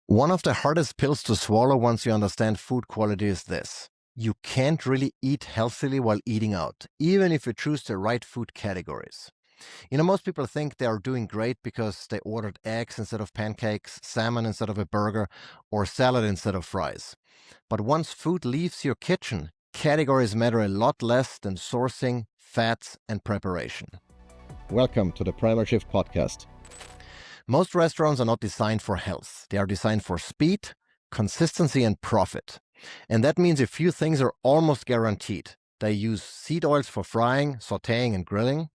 One of the hardest pills to swallow once you understand food quality is this. You can't really eat healthily while eating out, even if you choose the right food categories. Most people think they are doing great because they ordered eggs instead of pancakes, salmon instead of a burger, or salad instead of fries. But once food leaves your kitchen, categories matter a lot less than sourcing, fats, and preparation. Welcome to the Primal Shift podcast. Most restaurants are not designed for health. They are designed for speed, consistency, and profit. And that means a few things are almost guaranteed. They use seed oils for frying, sautéing, and grilling.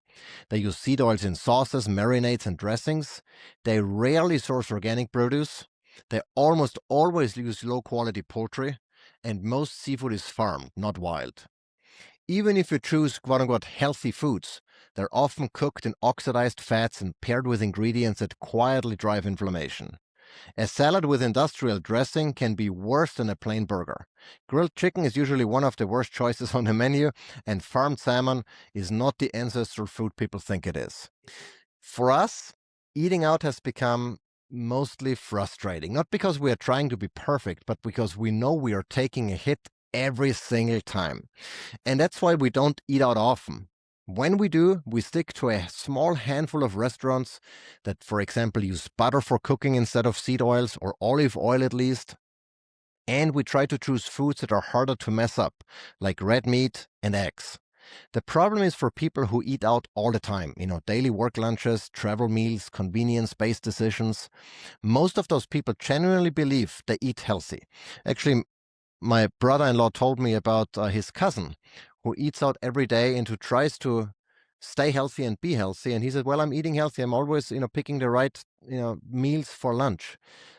They use seed oils in sauces, marinades, and dressings. They rarely source organic produce. They almost always use low-quality poultry. And most seafood is farmed, not wild. Even if you choose quote-unquote healthy foods, they're often cooked in oxidized fats and paired with ingredients that quietly drive inflammation. A salad with industrial dressing can be worse than a plain burger. Grilled chicken is usually one of the worst choices on the menu, and farmed salmon is not the ancestral food people think it is. For us, eating out has become mostly frustrating, not because we are trying to be perfect, but because we know we are taking a hit every single time. And that's why we don't eat out often. When we do, we stick to a small handful of restaurants that, for example, use butter for cooking instead of seed oils, or olive oil at least. And we try to choose foods that are harder to mess up, like red meat and eggs. The problem is for people who eat out all the time, daily work lunches, travel meals, convenience-based decisions. Most of those people genuinely believe they eat healthy. Actually, my brother-in-law told me about his cousin who eats out every day and who tries to stay healthy and be healthy. And he said, well, I'm eating healthy. I'm always, picking the right, meals for lunch,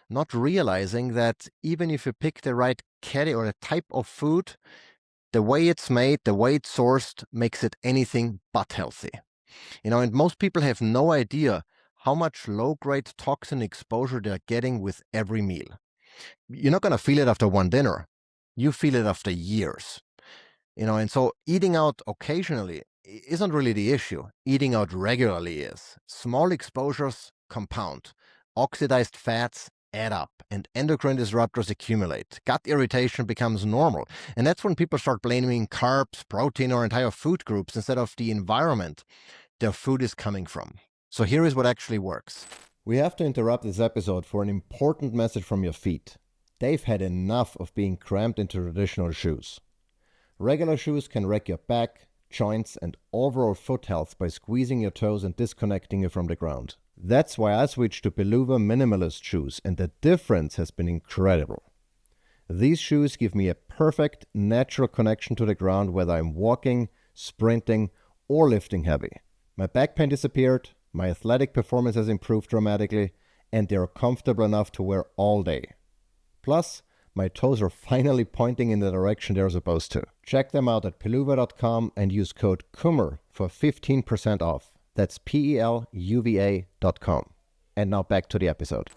not realizing that even if you pick the right category or the type of food, the way it's made, the way it's sourced makes it anything but healthy. And most people have no idea how much low-grade toxin exposure they're getting with every meal. You're not going to feel it after one dinner. You feel it after years. And so eating out occasionally isn't really the issue. Eating out regularly is. Small exposures compound. Oxidized fats add up, and endocrine disruptors accumulate. Gut irritation becomes normal. And that's when people start blaming carbs, protein, or entire food groups instead of the environment their food is coming from. So here is what actually works. We have to interrupt this episode for an important message from your feet. They've had enough of being crammed into traditional shoes. Regular shoes can wreck your back, joints, and overall foot health by squeezing your toes and disconnecting you from the ground. That's why I switched to Beluga minimalist shoes, and the difference has been incredible. These shoes give me a perfect, natural connection to the ground whether I'm walking, sprinting, or lifting heavy. My back pain disappeared, my athletic performance has improved dramatically, and they're comfortable enough to wear all day. Plus, my toes are finally pointing in the direction they're supposed to. Check them out at peluva.com and use code KUMMER for 15% off. That's peluva.com. And now back to the episode.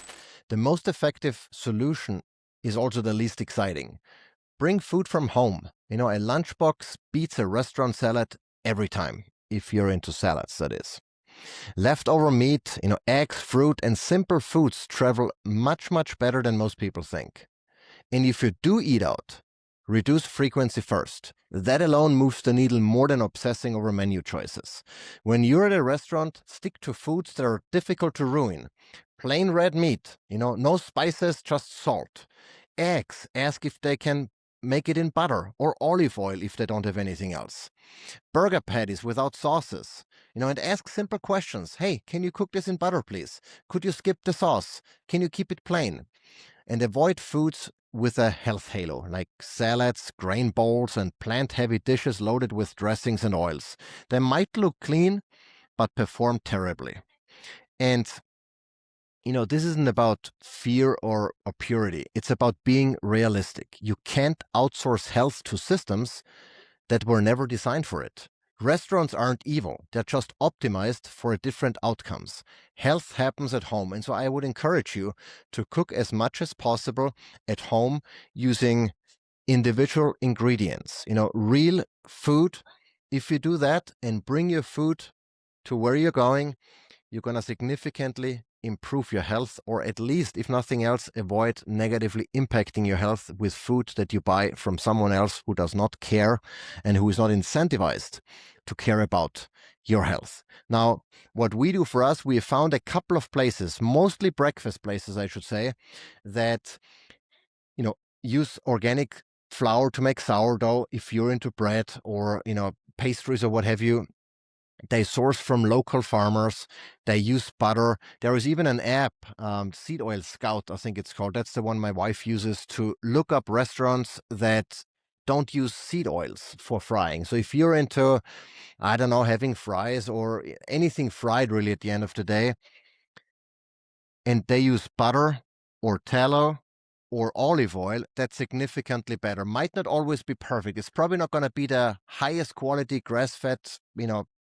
The most effective solution is also the least exciting. Bring food from home. A lunchbox beats a restaurant salad every time, if you're into salads, that is. Leftover meat, eggs, fruit, and simple foods travel much, much better than most people think. And if you do eat out, reduce frequency first. That alone moves the needle more than obsessing over menu choices. When you're at a restaurant, stick to foods that are difficult to ruin. Plain red meat, no spices, just salt. Eggs, ask if they can make it in butter or olive oil if they don't have anything else. Burger patties without sauces, and ask simple questions. Hey, can you cook this in butter, please? Could you skip the sauce? Can you keep it plain? And avoid foods with a health halo, like salads, grain bowls, and plant-heavy dishes loaded with dressings and oils. They might look clean, but perform terribly. And this isn't about fear or purity. It's about being realistic. You can't outsource health to systems that were never designed for it. Restaurants aren't evil. They're just optimized for different outcomes. Health happens at home. And so I would encourage you to cook as much as possible at home using individual ingredients, real food. If you do that and bring your food to where you're going, you're going to significantly improve your health, or at least, if nothing else, avoid negatively impacting your health with food that you buy from someone else who does not care and who is not incentivized to care about your health. Now, what we do for us, we have found a couple of places, mostly breakfast places, I should say, that, use organic flour to make sourdough if you're into bread or, pastries or what have you. They source from local farmers. They use butter. There is even an app, Seed Oil Scout, I think it's called. That's the one my wife uses to look up restaurants that don't use seed oils for frying. So if you're into, I don't know, having fries or anything fried really at the end of the day, and they use butter or tallow or olive oil, that's significantly better. Might not always be perfect. It's probably not going to be the highest quality grass-fed,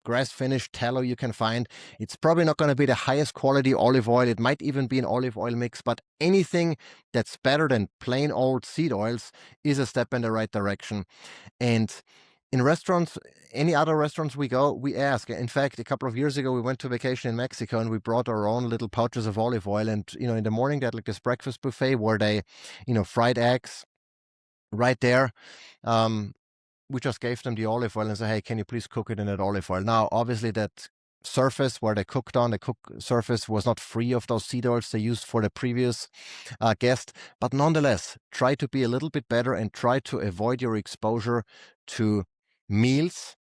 grass-finished tallow you can find. It's probably not going to be the highest quality olive oil. It might even be an olive oil mix, but anything that's better than plain old seed oils is a step in the right direction. And in restaurants, any other restaurants we go, we ask. In fact, a couple of years ago, we went to vacation in Mexico and we brought our own little pouches of olive oil. And, in the morning, they had like this breakfast buffet where they, fried eggs right there. We just gave them the olive oil and said, hey, can you please cook it in that olive oil? Now, obviously, that surface where they cooked on, the cook surface was not free of those seed oils they used for the previous guest. But nonetheless, try to be a little bit better and try to avoid your exposure to meals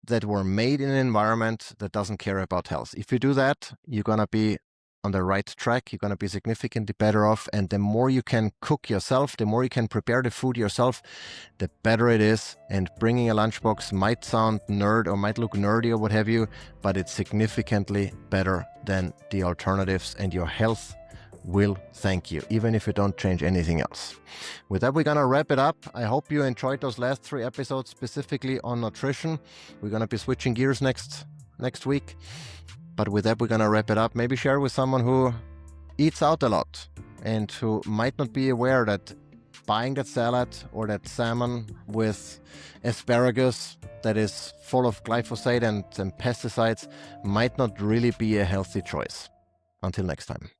that were made in an environment that doesn't care about health. If you do that, you're going to be on the right track. You're going to be significantly better off. And the more you can cook yourself, the more you can prepare the food yourself, the better it is. And bringing a lunchbox might sound nerd or might look nerdy or what have you, but it's significantly better than the alternatives, and your health will thank you, even if you don't change anything else. With that, we're going to wrap it up. I hope you enjoyed those last 3 episodes specifically on nutrition. We're going to be switching gears next week. But with that, we're going to wrap it up. Maybe share with someone who eats out a lot and who might not be aware that buying that salad or that salmon with asparagus that is full of glyphosate and pesticides might not really be a healthy choice. Until next time.